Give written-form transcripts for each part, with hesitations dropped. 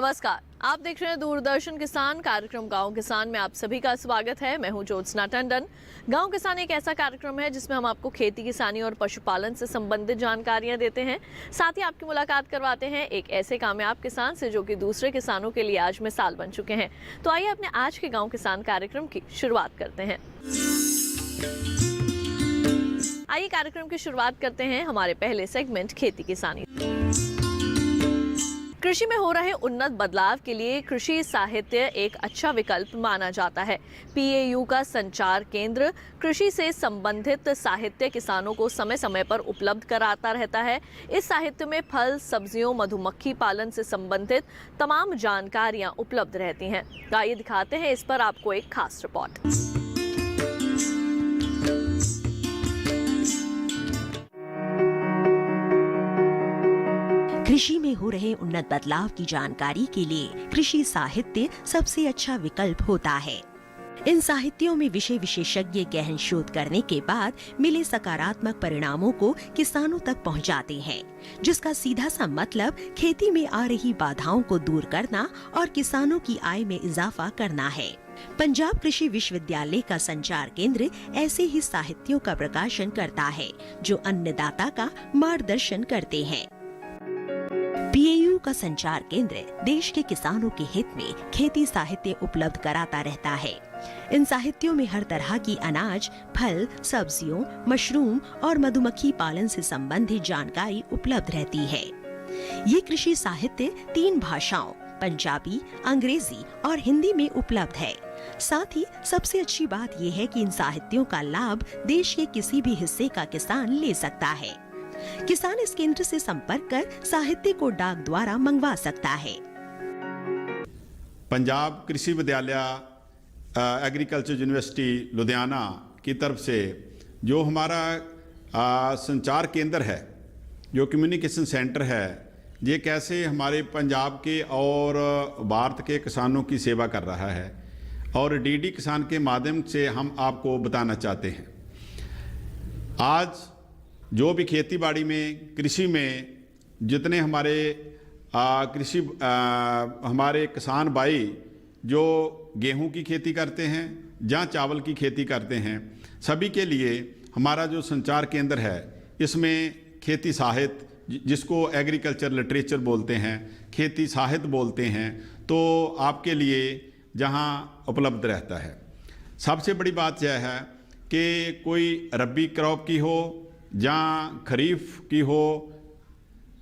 नमस्कार, आप देख रहे हैं दूरदर्शन किसान कार्यक्रम गांव किसान में आप सभी का स्वागत है। मैं हूं ज्योत्सना टंडन। गांव किसान एक ऐसा कार्यक्रम है जिसमें हम आपको खेती किसानी और पशुपालन से संबंधित जानकारियां देते हैं, साथ ही आपकी मुलाकात करवाते हैं एक ऐसे कामयाब किसान से जो कि दूसरे किसानों के लिए आज मिसाल बन चुके हैं। तो आइए अपने आज के गाँव किसान कार्यक्रम की शुरुआत करते हैं। आइए कार्यक्रम की शुरुआत करते हैं हमारे पहले सेगमेंट खेती किसानी। कृषि में हो रहे उन्नत बदलाव के लिए कृषि साहित्य एक अच्छा विकल्प माना जाता है। पीएयू का संचार केंद्र कृषि से संबंधित साहित्य किसानों को समय समय पर उपलब्ध कराता रहता है। इस साहित्य में फल, सब्जियों, मधुमक्खी पालन से संबंधित तमाम जानकारियां उपलब्ध रहती हैं। आइए दिखाते हैं इस पर आपको एक खास रिपोर्ट। कृषि में हो रहे उन्नत बदलाव की जानकारी के लिए कृषि साहित्य सबसे अच्छा विकल्प होता है। इन साहित्यों में विषय विशेषज्ञ गहन शोध करने के बाद मिले सकारात्मक परिणामों को किसानों तक पहुंचाते हैं, जिसका सीधा सा मतलब खेती में आ रही बाधाओं को दूर करना और किसानों की आय में इजाफा करना है। पंजाब कृषि विश्वविद्यालय का संचार केंद्र ऐसे ही साहित्यों का प्रकाशन करता है जो अन्नदाता का मार्गदर्शन करते हैं। पीएयू का संचार केंद्र देश के किसानों के हित में खेती साहित्य उपलब्ध कराता रहता है। इन साहित्यों में हर तरह की अनाज, फल, सब्जियों, मशरूम और मधुमक्खी पालन से संबंधित जानकारी उपलब्ध रहती है। ये कृषि साहित्य 3 भाषाओं पंजाबी, अंग्रेजी और हिंदी में उपलब्ध है। साथ ही सबसे अच्छी बात यह है कि इन साहित्यों का लाभ देश के किसी भी हिस्से का किसान ले सकता है। किसान इस केंद्र से संपर्क कर साहित्य को डाक द्वारा मंगवा सकता है। पंजाब कृषि विद्यालय एग्रीकल्चर यूनिवर्सिटी लुधियाना की तरफ से जो हमारा संचार केंद्र है, जो कम्युनिकेशन सेंटर है, ये कैसे हमारे पंजाब के और भारत के किसानों की सेवा कर रहा है और डीडी किसान के माध्यम से हम आपको बताना चाहते हैं। आज जो भी खेती बाड़ी में, कृषि में जितने हमारे हमारे किसान भाई जो गेहूं की खेती करते हैं या चावल की खेती करते हैं, सभी के लिए हमारा जो संचार केंद्र है, इसमें खेती साहित्य, जिसको एग्रीकल्चर लिटरेचर बोलते हैं, खेती साहित्य बोलते हैं, तो आपके लिए जहां उपलब्ध रहता है। सबसे बड़ी बात यह है कि कोई रबी क्रॉप की हो, जहाँ खरीफ की हो,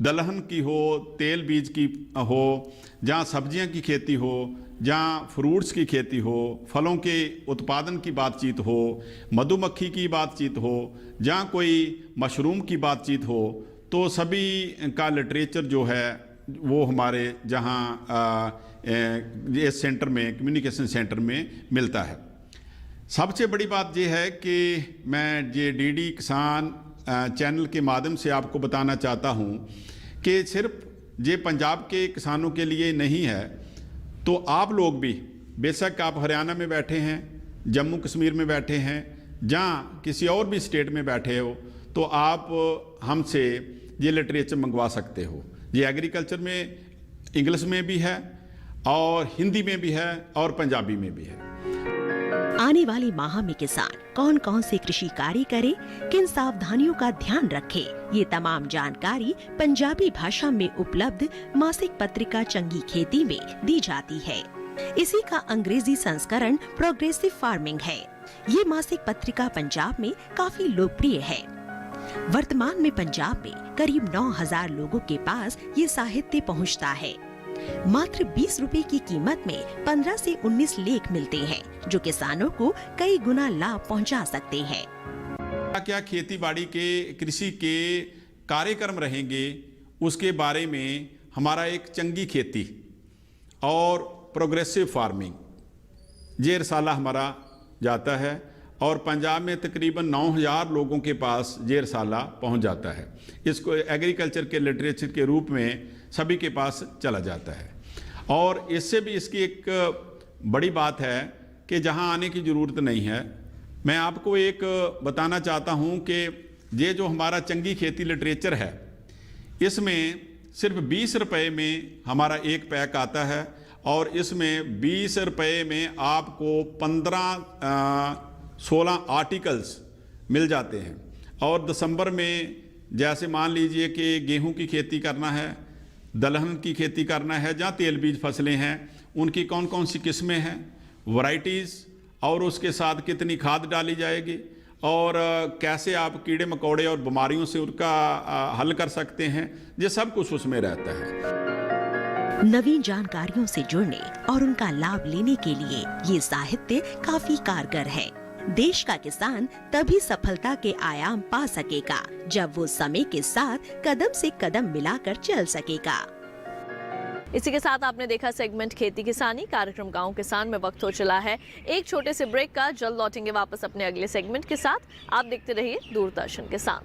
दलहन की हो, तेल बीज की हो, जहाँ सब्जियां की खेती हो, जहाँ फ्रूट्स की खेती हो, फलों के उत्पादन की बातचीत हो, मधुमक्खी की बातचीत हो, जहाँ कोई मशरूम की बातचीत हो, तो सभी का लिटरेचर जो है वो हमारे जहाँ इस सेंटर में, कम्युनिकेशन सेंटर में मिलता है। सबसे बड़ी बात यह है कि मैं ये डीडी किसान चैनल के माध्यम से आपको बताना चाहता हूं कि सिर्फ ये पंजाब के किसानों के लिए नहीं है, तो आप लोग भी, बेशक आप हरियाणा में बैठे हैं, जम्मू कश्मीर में बैठे हैं, जहाँ किसी और भी स्टेट में बैठे हो, तो आप हमसे ये लिटरेचर मंगवा सकते हो। ये एग्रीकल्चर में इंग्लिश में भी है और हिंदी में भी है और पंजाबी में भी है। आने वाले माह में किसान कौन कौन से कृषि कार्य करे, किन सावधानियों का ध्यान रखे, ये तमाम जानकारी पंजाबी भाषा में उपलब्ध मासिक पत्रिका चंगी खेती में दी जाती है। इसी का अंग्रेजी संस्करण प्रोग्रेसिव फार्मिंग है। ये मासिक पत्रिका पंजाब में काफी लोकप्रिय है। वर्तमान में पंजाब में करीब 9000 लोगों के पास ये साहित्य पहुंचता है। मात्र 20 रुपए की कीमत में 15 से 19 लेख मिलते हैं, जो किसानों को कई गुना लाभ पहुंचा सकते हैं। क्या खेती बाड़ी के कृषि के कार्यक्रम रहेंगे, उसके बारे में हमारा एक चंगी खेती और प्रोग्रेसिव फार्मिंग ये रसाला हमारा जाता है और पंजाब में तकरीबन 9000 लोगों के पास ये रसाला पहुंच जाता है। इसको एग्रीकल्चर के लिटरेचर के रूप में सभी के पास चला जाता है। और इससे भी इसकी एक बड़ी बात है कि जहां आने की ज़रूरत नहीं है। मैं आपको एक बताना चाहता हूं कि ये जो हमारा चंगी खेती लिटरेचर है, इसमें सिर्फ 20 रुपए में हमारा एक पैक आता है और इसमें 20 रुपए में आपको 16 आर्टिकल्स मिल जाते हैं। और दिसंबर में जैसे मान लीजिए कि गेहूं की खेती करना है, दलहन की खेती करना है, जहाँ तेल बीज फसलें हैं उनकी कौन कौन सी किस्में हैं, वैरायटीज़, और उसके साथ कितनी खाद डाली जाएगी और कैसे आप कीड़े मकोड़े और बीमारियों से उनका हल कर सकते हैं, ये सब कुछ उसमें रहता है। नवीन जानकारियों से जुड़ने और उनका लाभ लेने के लिए ये साहित्य काफी कारगर है। देश का किसान तभी सफलता के आयाम पा सकेगा जब वो समय के साथ कदम से कदम मिलाकर चल सकेगा। इसी के साथ आपने देखा सेगमेंट खेती किसानी। कार्यक्रम गांव किसान में वक्त हो चला है एक छोटे से ब्रेक का। जल्द लौटेंगे वापस अपने अगले सेगमेंट के साथ। आप देखते रहिए दूरदर्शन किसान।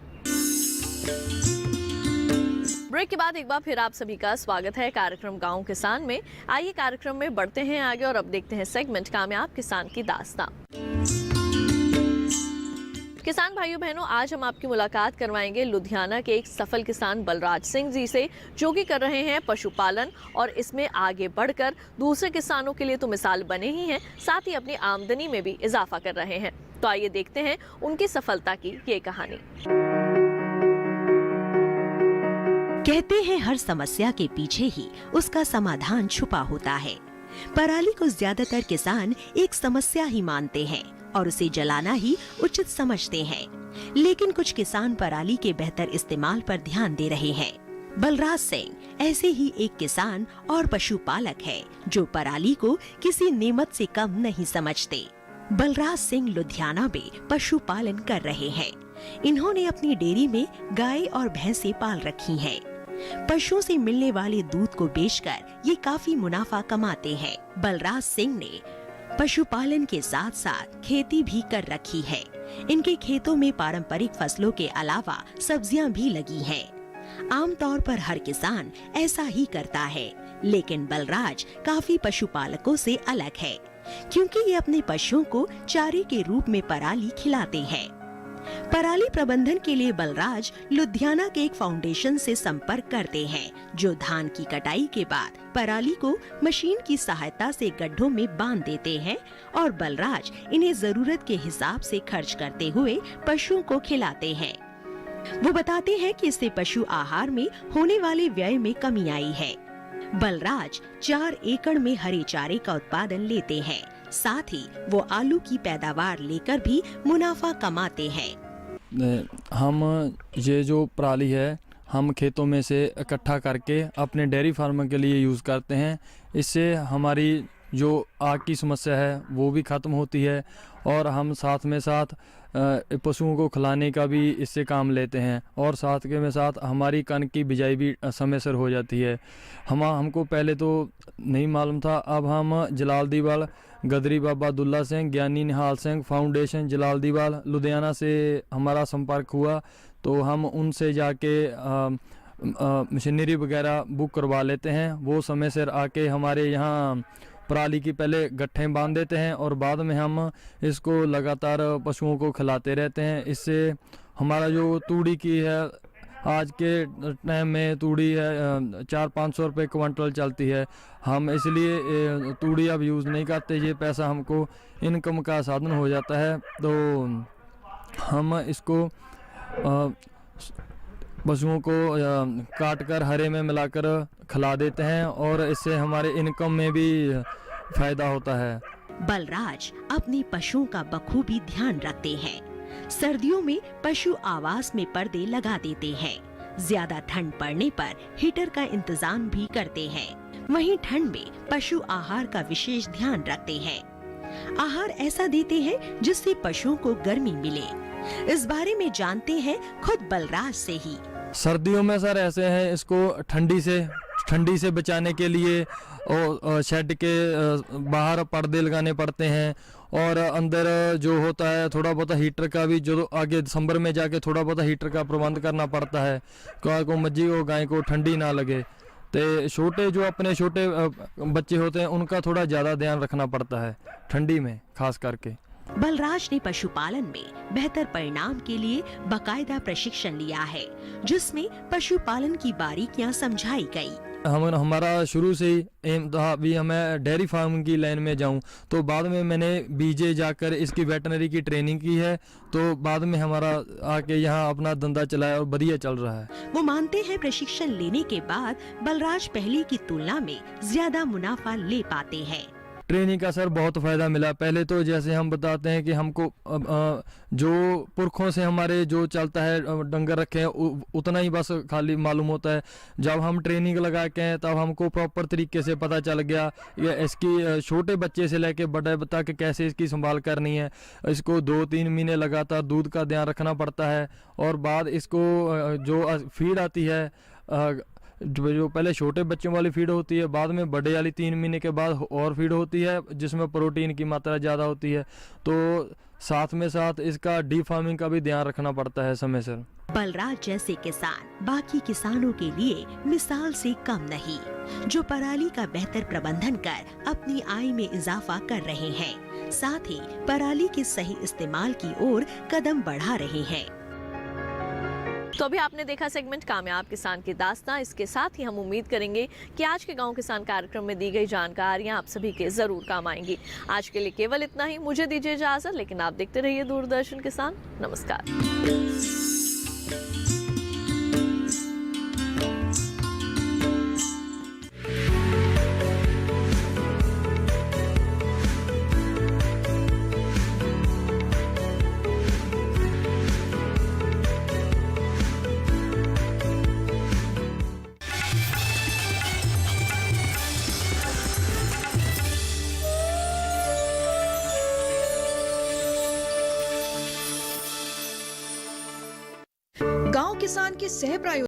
ब्रेक के बाद एक बार फिर आप सभी का स्वागत है कार्यक्रम गांव किसान में। आइए कार्यक्रम में बढ़ते हैं आगे और अब देखते हैं सेगमेंट कामयाब किसान की दास्तां। किसान भाइयों बहनों, आज हम आपकी मुलाकात करवाएंगे लुधियाना के एक सफल किसान बलराज सिंह जी से, जो कि कर रहे हैं पशुपालन और इसमें आगे बढ़कर दूसरे किसानों के लिए तो मिसाल बने ही हैं, साथ ही अपनी आमदनी में भी इजाफा कर रहे हैं। तो आइए देखते हैं उनकी सफलता की ये कहानी। कहते हैं हर समस्या के पीछे ही उसका समाधान छुपा होता है। पराली को ज्यादातर किसान एक समस्या ही मानते हैं और उसे जलाना ही उचित समझते हैं, लेकिन कुछ किसान पराली के बेहतर इस्तेमाल पर ध्यान दे रहे हैं। बलराज सिंह ऐसे ही एक किसान और पशुपालक है जो पराली को किसी नेमत से कम नहीं समझते। बलराज सिंह लुधियाना में पशुपालन कर रहे हैं। इन्होंने अपनी डेयरी में गाय और भैंसे पाल रखी हैं। पशुओं से मिलने वाले दूध को बेचकर ये काफी मुनाफा कमाते हैं। बलराज सिंह ने पशुपालन के साथ साथ खेती भी कर रखी है। इनके खेतों में पारंपरिक फसलों के अलावा सब्जियां भी लगी हैं। आमतौर पर हर किसान ऐसा ही करता है, लेकिन बलराज काफी पशुपालकों से अलग है, क्योंकि ये अपने पशुओं को चारे के रूप में पराली खिलाते हैं। पराली प्रबंधन के लिए बलराज लुधियाना के एक फाउंडेशन से संपर्क करते हैं, जो धान की कटाई के बाद पराली को मशीन की सहायता से गड्ढों में बांध देते हैं और बलराज इन्हें जरूरत के हिसाब से खर्च करते हुए पशुओं को खिलाते हैं। वो बताते हैं कि इससे पशु आहार में होने वाले व्यय में कमी आई है। बलराज 4 एकड़ में हरे चारे का उत्पादन लेते हैं, साथ ही वो आलू की पैदावार लेकर भी मुनाफा कमाते हैं। हम ये जो पराली है हम खेतों में से इकट्ठा करके अपने डेयरी फार्म के लिए यूज़ करते हैं। इससे हमारी जो आग की समस्या है वो भी ख़त्म होती है और हम साथ में साथ पशुओं को खिलाने का भी इससे काम लेते हैं और साथ के में साथ हमारी कनक की बिजाई भी समय से हो जाती है। हमको पहले तो नहीं मालूम था, अब हम जलाल दीवाल गदरी बाबा दुल्ला सिंह ज्ञानी निहाल सिंह फाउंडेशन जलाल दीवाल लुधियाना से हमारा संपर्क हुआ, तो हम उनसे जाके मशीनरी वगैरह बुक करवा लेते हैं। वो समय से आके हमारे यहाँ पराली की पहले गट्ठे बांध देते हैं और बाद में हम इसको लगातार पशुओं को खिलाते रहते हैं। इससे हमारा जो तूड़ी की है, आज के टाइम में तूड़ी है 400-500 रुपये क्विंटल चलती है। हम इसलिए तूड़ी अब यूज़ नहीं करते, ये पैसा हमको इनकम का साधन हो जाता है, तो हम इसको पशुओं को काट कर हरे में मिलाकर खिला देते हैं और इससे हमारे इनकम में भी फायदा होता है। बलराज अपने पशुओं का बखूबी ध्यान रखते हैं। सर्दियों में पशु आवास में पर्दे लगा देते हैं। ज्यादा ठंड पड़ने पर हीटर का इंतजाम भी करते हैं। वहीं ठंड में पशु आहार का विशेष ध्यान रखते हैं। आहार ऐसा देते हैं जिससे पशुओं को गर्मी मिले। इस बारे में जानते हैं खुद बलराज से ही। सर्दियों में सर ऐसे है, इसको ठंडी से बचाने के लिए और शेड के बाहर पर्दे लगाने पड़ते हैं और अंदर जो होता है थोड़ा बहुत हीटर का भी, जो आगे दिसंबर में जाके थोड़ा बहुत हीटर का प्रबंध करना पड़ता है को मज्जी को गाय को ठंडी ना लगे। तो छोटे जो अपने छोटे बच्चे होते हैं उनका थोड़ा ज़्यादा ध्यान रखना पड़ता है ठंडी में खास करके। बलराज ने पशुपालन में बेहतर परिणाम के लिए बाकायदा प्रशिक्षण लिया है, जिसमें पशुपालन की बारीकियां समझाई गई। हमारा शुरू से ही एम था भी हमें डेयरी फार्म की लाइन में जाऊं, तो बाद में मैंने बीजे जाकर इसकी वेटनरी की ट्रेनिंग की है, तो बाद में हमारा आके यहाँ अपना धंधा चलाया और बढ़िया चल रहा है। वो मानते हैं प्रशिक्षण लेने के बाद बलराज पहले की तुलना में ज्यादा मुनाफा ले पाते हैं। ट्रेनिंग का सर बहुत फ़ायदा मिला। पहले तो जैसे हम बताते हैं कि हमको जो पुरखों से हमारे जो चलता है डंगर रखे हैं उतना ही बस खाली मालूम होता है। जब हम ट्रेनिंग लगा के हैं तब हमको प्रॉपर तरीके से पता चल गया ये इसकी छोटे बच्चे से लेके बड़े तक कैसे इसकी संभाल करनी है। इसको 2-3 महीने लगातार दूध का ध्यान रखना पड़ता है और बाद इसको जो फीड आती है जो पहले छोटे बच्चों वाली फीड होती है, बाद में बड़े वाली 3 महीने के बाद और फीड होती है जिसमें प्रोटीन की मात्रा ज़्यादा होती है। तो साथ में साथ इसका डी फार्मिंग का भी ध्यान रखना पड़ता है समय से। बलराज जैसे किसान बाकी किसानों के लिए मिसाल से कम नहीं, जो पराली का बेहतर प्रबंधन कर अपनी आय में इजाफा कर रहे हैं, साथ ही पराली के सही इस्तेमाल की ओर कदम बढ़ा रहे हैं। तो अभी आपने देखा सेगमेंट कामयाब किसान की दास्तां। इसके साथ ही हम उम्मीद करेंगे कि आज के गांव किसान कार्यक्रम में दी गई जानकारियां आप सभी के जरूर काम आएंगी। आज के लिए केवल इतना ही, मुझे दीजिए इजाजत, लेकिन आप देखते रहिए दूरदर्शन किसान। नमस्कार। गांव किसान के सह प्रायोजक